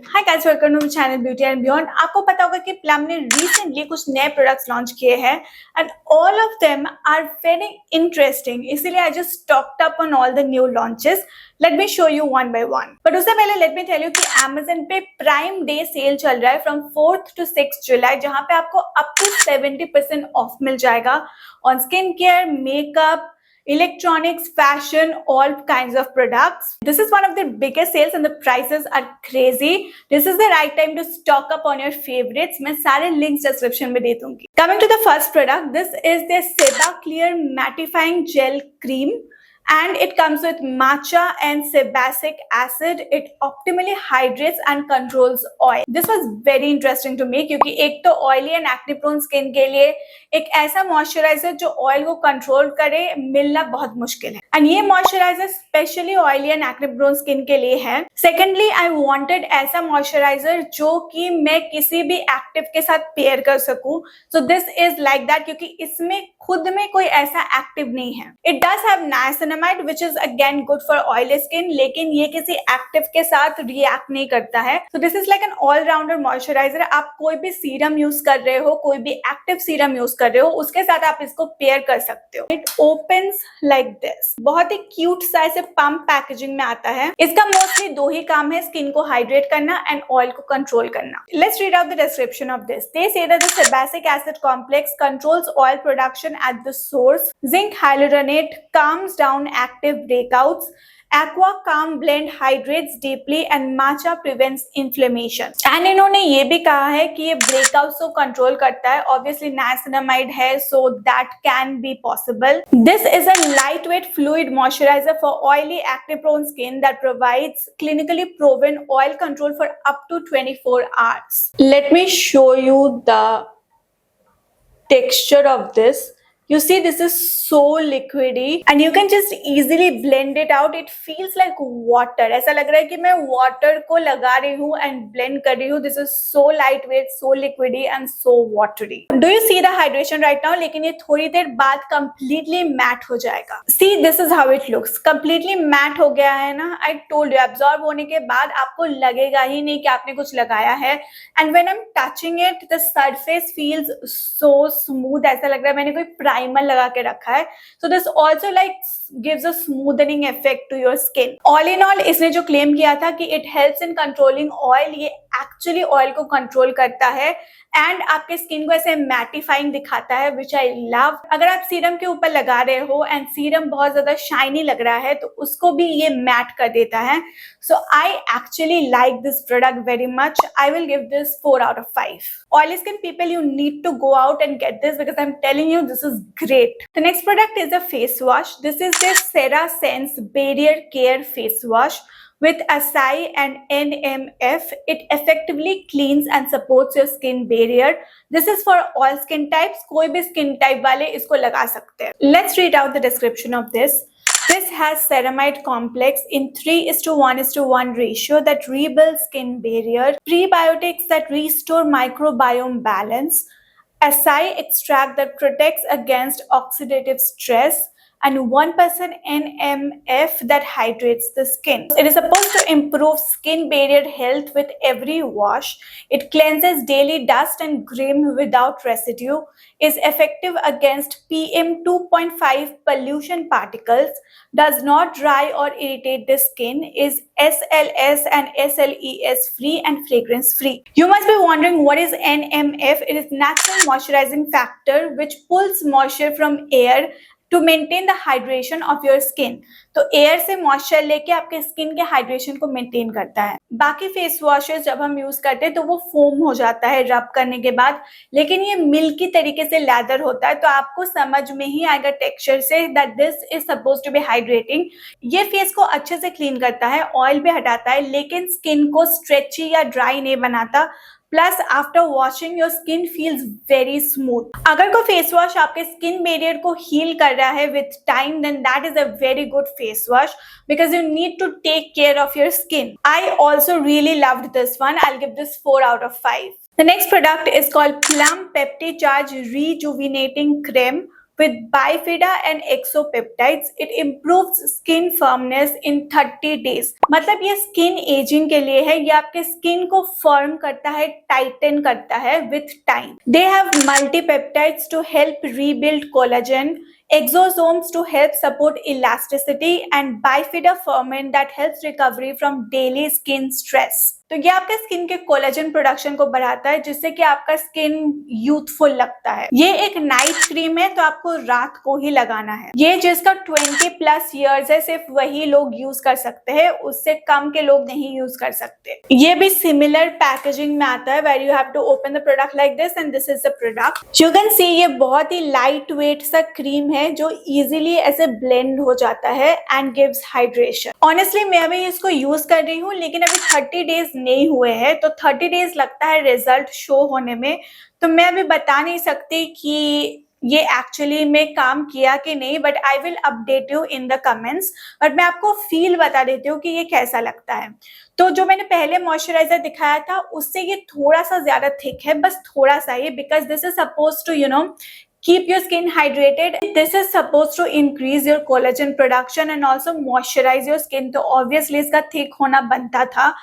Hi guys, welcome to channel beauty and beyond. आपको पता होगा कि प्लम ने रिसेंटली कुछ नए प्रोडक्ट्स लॉन्च किए हैं and all of them are very interesting. इसीलिए I just stocked up on all the new launches. Let me show you one by one. But उससे पहले लेट मी टेल यू कि Amazon पे prime day sale चल रहा है from 4th to 6th जुलाई, जहां पे आपको अप टू 70% ऑफ मिल जाएगा on skin care, makeup, electronics, fashion, all kinds of products. This is one of the biggest sales and the prices are crazy. This is the right time to stock up on your favorites. मैं सारे links description में दे दूंगी. Coming to the first product, this is the Seba Clear Mattifying Gel Cream. And it comes with matcha and sebacic acid. It optimally hydrates and controls oil. This was very interesting to me क्योंकि एक तो oily and acne prone skin के लिए एक ऐसा moisturiser जो oil को control करे मिलना बहुत मुश्किल है, एंड ये moisturiser specially oily and acne prone skin के लिए है। सेकेंडली, आई वांटेड ऐसा मॉइस्चराइजर जो कि मैं किसी भी एक्टिव के साथ पेयर कर सकूं। सो दिस इज लाइक दैट, क्योंकि इसमें खुद में कोई ऐसा एक्टिव नहीं है। It does have niacinamide which is again good for oily skin, लेकिन ये किसी एक्टिव के साथ रिएक्ट नहीं करता है। So this is like an all rounder moisturiser. आप कोई भी सीरम यूज कर रहे हो, कोई भी एक्टिव सीरम यूज कर रहे हो, उसके साथ आप इसको पेयर कर सकते हो। इट ओपन्स लाइक दिस, बहुत ही क्यूट सा ऐसे पंप पैकेजिंग में आता है। इसका मोस्टली दो ही काम है, स्किन को हाइड्रेट करना एंड ऑयल को कंट्रोल करना। Let's read out the description of this. They say that the sebacic acid complex controls oil production at the source. Zinc hyaluronate calms down active breakouts. Aqua Calm Blend hydrates deeply and matcha prevents inflammation. And इन्होंने ये भी कहा है कि ये breakouts को control करता है। Obviously niacinamide है, so that can be possible. This is a lightweight fluid moisturizer for oily acne-prone skin that provides clinically proven oil control for up to 24 hours. Let me show you the texture of this. You see, this is so liquidy and you can just easily blend it out. It feels like water. ऐसा लग रहा है कि मैं water को लगा रही हूँ and blend कर रही हूँ. This is so lightweight, so liquidy and so watery. Do you see the hydration right now? लेकिन ये थोड़ी देर बाद completely matte हो जाएगा. See, this is how it looks. Completely matte हो गया है ना? I told you, absorb होने के बाद आपको लगेगा ही नहीं कि आपने कुछ लगाया है. And when I'm touching it, the surface feels so smooth. ऐसा लग रहा है मैंने कोई प्राइमर लगा के रखा है. So this also like gives a smoothening effect to your skin. All in all, इसने जो क्लेम किया था कि it helps in controlling oil, ये एक्चुअली ऑयल को कंट्रोल करता है एंड आपके स्किन को ऐसे मैटिफाइंग दिखाता है, विच आई लव। अगर आप सीरम के ऊपर लगा रहे हो एंड सीरम बहुत ज्यादा शाइनी लग रहा है तो उसको भी ये मैट कर देता है। So I actually like this product very much. I will give this 4 out of 5. Oily skin people, you need to go out and get this because I'm telling you this is great. The next product is a face wash. This is the CeraSense Barrier Care Face Wash with acai and NMF. It effectively cleans and supports your skin barrier. This is for all skin types. कोई भी skin type वाले इसको लगा सकते हैं. Let's read out the description of this. This has ceramide complex in 3:1:1 ratio that rebuilds skin barrier, prebiotics that restore microbiome balance, acai extract that protects against oxidative stress, and 1% NMF that hydrates the skin. It is supposed to improve skin barrier health with every wash. It cleanses daily dust and grime without residue, is effective against PM 2.5 pollution particles, does not dry or irritate the skin, is SLS and SLES free and fragrance free. You must be wondering what is NMF. It is natural moisturizing factor which pulls moisture from air to maintain the hydration of your skin. तो air से moisture लेके आपके skin के hydration को maintain करता है। बाकी face washes जब हम यूज करते हैं तो वो फोम हो जाता है रब करने के बाद, लेकिन ये मिल्की तरीके से लेदर होता है, तो आपको समझ में ही आएगा टेक्सचर से that this is supposed to be hydrating. ये फेस को अच्छे से क्लीन करता है, ऑयल भी हटाता है, लेकिन स्किन को स्ट्रेची या ड्राई नहीं बनाता। Plus after washing your skin feels very smooth. अगर कोई फेस वॉश आपके स्किन बैरियर को हील कर रहा है with time, then that is a very good face wash because you need to take care of your skin. I also really loved this one. I'll give this 4 out of 5. The next product is called Plum Pepti Charge Rejuvenating Creme with Bifida and Exopeptides. It improves skin firmness in 30 days. मतलब ये skin ageing के लिए है, ये आपके skin को firm करता है, टाइटन करता है with time. They have multipeptides to help rebuild collagen, exosomes to help support elasticity, and Bifida ferment that helps recovery from daily skin stress. तो ये आपके स्किन के कोलेजन प्रोडक्शन को बढ़ाता है, जिससे कि आपका स्किन यूथफुल लगता है। ये एक नाइट क्रीम है, तो आपको रात को ही लगाना है। ये जिसका 20+ इयर्स है, सिर्फ वही लोग यूज कर सकते हैं, उससे कम के लोग नहीं यूज कर सकते। ये भी सिमिलर पैकेजिंग में आता है, where you have to open the product like this and this is the product. You can see ये बहुत ही लाइट वेट सा क्रीम है जो इजिली ऐसे ब्लेंड हो जाता है एंड गिव्स हाइड्रेशन। ऑनेस्टली मैं अभी इसको यूज कर रही हूँ, लेकिन अभी 30 डेज नहीं हुए हैं, तो 30 डेज लगता है रिजल्ट शो होने में। तो मैं अभी बता नहीं सकती कि ये एक्चुअली में काम किया कि नहीं, but I will update you in the comments. But मैं आपको फील बता देती हूँ कि ये कैसा लगता है। तो जो मैंने पहले मॉइस्चराइजर दिखाया था उससे ये थोड़ा सा ज्यादा थिक है, बस थोड़ा सा ही, because this is suppose to keep your skin hydrated. This is supposed to increase your collagen production and also moisturize your skin. तो obviously इसका thick होना बनता था,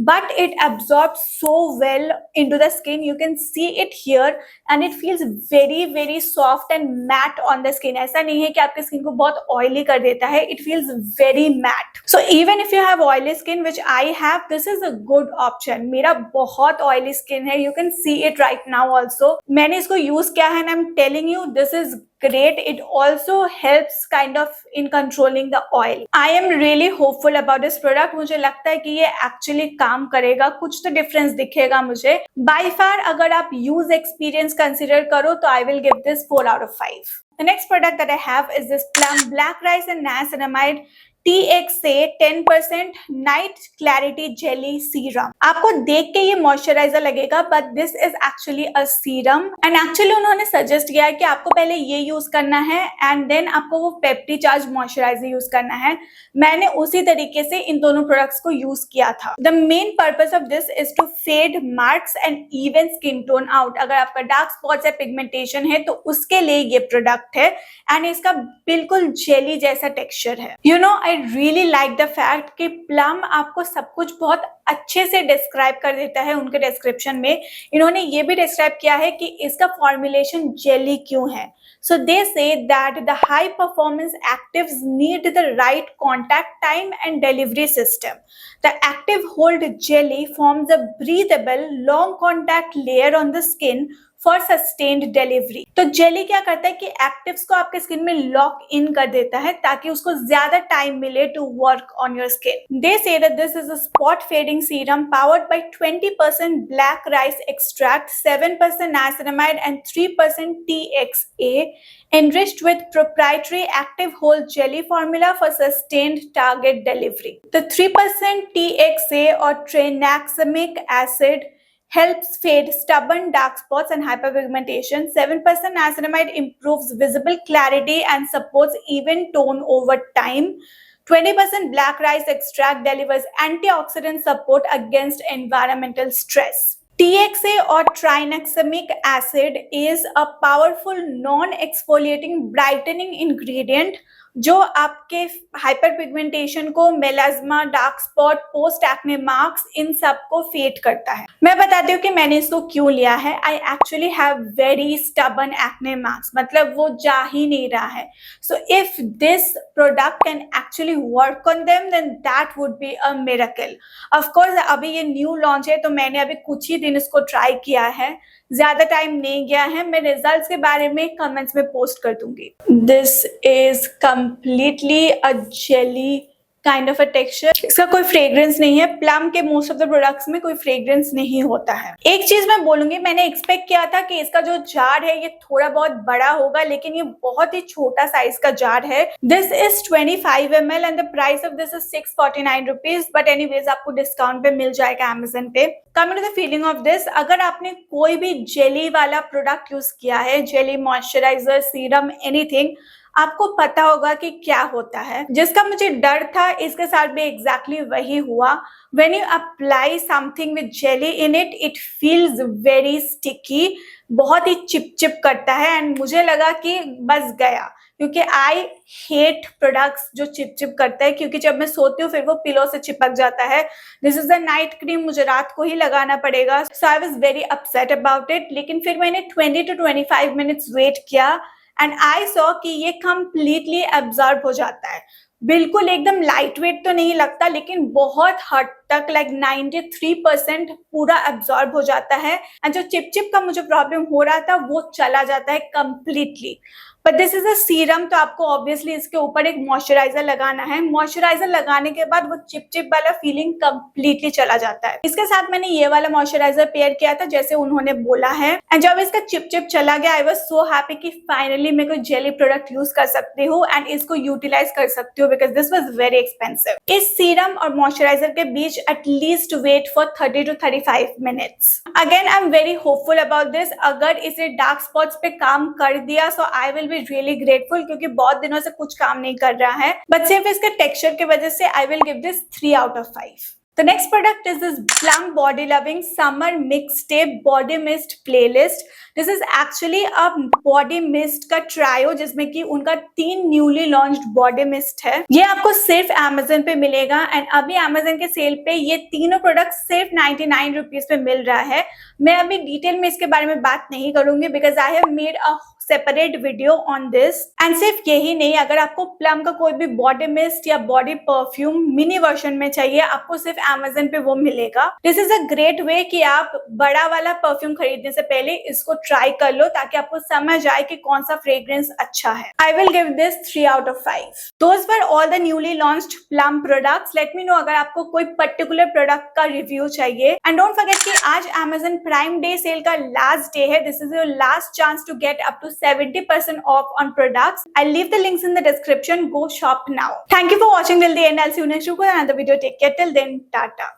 but it absorbs so well into the skin. You can see it here and it feels very soft and matte on the skin. ऐसा नहीं है कि आपके स्किन को बहुत oily कर देता है, it feels very matte. So even if you have oily skin, which I have, this is a good option. मेरा बहुत oily skin है, you can see it right now also. मैंने इसको use किया है and I'm telling you this is great. It also helps kind of in controlling the oil. I am really hopeful about this product. मुझे लगता है कि ये actually काम करेगा, कुछ तो डिफरेंस दिखेगा मुझे। By far अगर आप use experience consider करो तो I will give this 4 out of 5. The next product that I have is this Plum Black Rice and Niacinamide TXA 10% night clarity jelly serum. आपको देख के ये मॉइस्चराइजर लगेगा, but this is actually a serum and actually उन्होंने suggest किया है कि आपको पहले ये यूज करना है एंड देन आपको वो पेप्टी चार्ज मॉइस्चराइजर यूज करना है। मैंने उसी तरीके से इन दोनों प्रोडक्ट्स को यूज किया था। The main purpose of this is to fade marks and even skin tone out. अगर आपका डार्क स्पॉट्स या पिगमेंटेशन है तो उसके लिए ये प्रोडक्ट है एंड इसका बिल्कुल जेली जैसा टेक्सचर है। You know I really like the fact कि प्लम आपको सब कुछ बहुत अच्छे से डिस्क्राइब कर देता है। उनके डिस्क्रिप्शन में इन्होंने ये भी डिस्क्राइब किया है कि इसका फॉर्मुलेशन जेली क्यों है। So they say that the high performance actives need the right contact time and delivery system. The active hold jelly forms a breathable long contact layer on the skin for sustained delivery. तो jelly क्या करता है कि actives को आपके skin में lock in कर देता है ताकि उसको ज्यादा टाइम मिले to work on your skin. They say that this is a spot fading serum powered by 20% black rice extract, 7% niacinamide and 3% TXA, enriched with proprietary active hold jelly formula for sustained target delivery. The 3% TXA or tranexamic acid helps fade stubborn dark spots and hyperpigmentation. 7% niacinamide improves visible clarity and supports even tone over time. 20% black rice extract delivers antioxidant support against environmental stress. TXA or tranexamic acid is a powerful non-exfoliating brightening ingredient जो आपके hyper pigmentation को, melasma, dark spot, post acne marks, इन सब को fade करता है। मैं बताती हूँ कि मैंने इसको क्यों लिया है। I actually have very stubborn acne marks, मतलब वो जा ही नहीं रहा है। So if this product can actually work on them then that would be a miracle. Of course अभी ये न्यू लॉन्च है तो मैंने अभी कुछ ही दिन इसको ट्राई किया है, ज्यादा टाइम नहीं गया है। मैं रिजल्ट्स के बारे में कमेंट्स में पोस्ट कर दूंगी। This is completely a jelly kind of a texture. इसका कोई फ्रेग्रेंस नहीं है। प्लम के मोस्ट ऑफ द प्रोडक्ट्स में कोई फ्रेग्रेंस नहीं होता है। एक चीज मैं बोलूंगी, मैंने एक्सपेक्ट किया था कि इसका जो जार है ये थोड़ा बहुत बड़ा होगा, लेकिन ये बहुत ही छोटा साइज का जार है। This is 25 ml and the price of this is 649 rupees, but anyways आपको डिस्काउंट पे मिल जाएगा अमेजन पे। Coming to the feeling of this, अगर आपने कोई भी जेली वाला प्रोडक्ट यूज किया है, जेली, मॉइस्चराइजर, सीरम, एनीथिंग, आपको पता होगा कि क्या होता है। जिसका मुझे डर था इसके साथ भी एग्जैक्टली वही हुआ। When you apply something with jelly in it, it feels very sticky, बहुत ही चिप करता है एंड मुझे लगा कि बस गया, क्योंकि आई हेट प्रोडक्ट्स जो चिप करता है, क्योंकि जब मैं सोती हूँ फिर वो पिलो से चिपक जाता है। This is the night cream, मुझे रात को ही लगाना पड़ेगा, so I was very upset about it. लेकिन फिर मैंने 20 to 25 मिनट्स वेट किया एंड आई सॉ कि ये कंप्लीटली एब्जॉर्ब हो जाता है। बिल्कुल एकदम लाइट वेट तो नहीं लगता, लेकिन बहुत हद तक लाइक 93% पूरा एब्जॉर्ब हो जाता है एंड जो चिप का मुझे प्रॉब्लम हो रहा था वो चला जाता है completely. But this is a serum, तो आपको ऑब्वियसली इसके ऊपर एक मॉइस्चराइजर लगाना है। मॉइस्चराइजर लगाने के बाद वो चिप वाला फीलिंग कंप्लीटली चला जाता है। इसके साथ मैंने ये वाला मॉइस्चराइजर पेयर किया था जैसे उन्होंने बोला है, एंड जब इसका चिप चला गया आई वाज सो हैप्पी कि फाइनली मैं कोई जेली प्रोडक्ट यूज कर सकती हूँ एंड इसको यूटिलाइज कर सकती हूँ, because this was very expensive. इस सीरम और मॉइस्चराइजर के बीच at least wait for 30 to 35 minutes. Again I am very hopeful about this. अगर इसे डार्क स्पॉट्स पे काम कर दिया so I will really grateful, क्योंकि बहुत दिनों से कुछ काम नहीं कर रहा है, बट सिर्फ इसके टेक्सचर की वजह से आई will give this 3 out of 5। The next product is this Plum Body Loving Summer Mixtape Body Mist Playlist. This is actually a body mist का ट्रायो जिसमें कि उनका 3 न्यूली लॉन्च्ड बॉडी मिस्ट है। ये आपको सिर्फ Amazon पे मिलेगा एंड अभी Amazon के सेल पे ये तीनों प्रोडक्ट सिर्फ 99 रुपीज पे मिल रहा है। मैं अभी डिटेल में इसके बारे में बात नहीं करूंगी because I have made a separate video on this. And सिर्फ यही नहीं, अगर आपको प्लम का कोई भी बॉडी मिस्ट या बॉडी परफ्यूम मिनी वर्जन में चाहिए आपको सिर्फ Amazon पे वो मिलेगा। This is a great way कि आप बड़ा वाला परफ्यूम खरीदने से पहले इसको ट्राई कर लो ताकि आपको समझ आए कि कौन सा फ्रेग्रेंस अच्छा है। आई will give this 3 out of 5। Those were all the newly launched Plum products। Let me know अगर आपको कोई पर्टिकुलर प्रोडक्ट का रिव्यू चाहिए। एंड डोंट फॉरगेट कि आज Amazon प्राइम डे सेल का लास्ट डे है। This is your last chance to get up to 70% off on products। I'll leave the links in the description. Go shop now. Thank you for watching till the end. I'll see you next week with another video. Take care till then. Tata.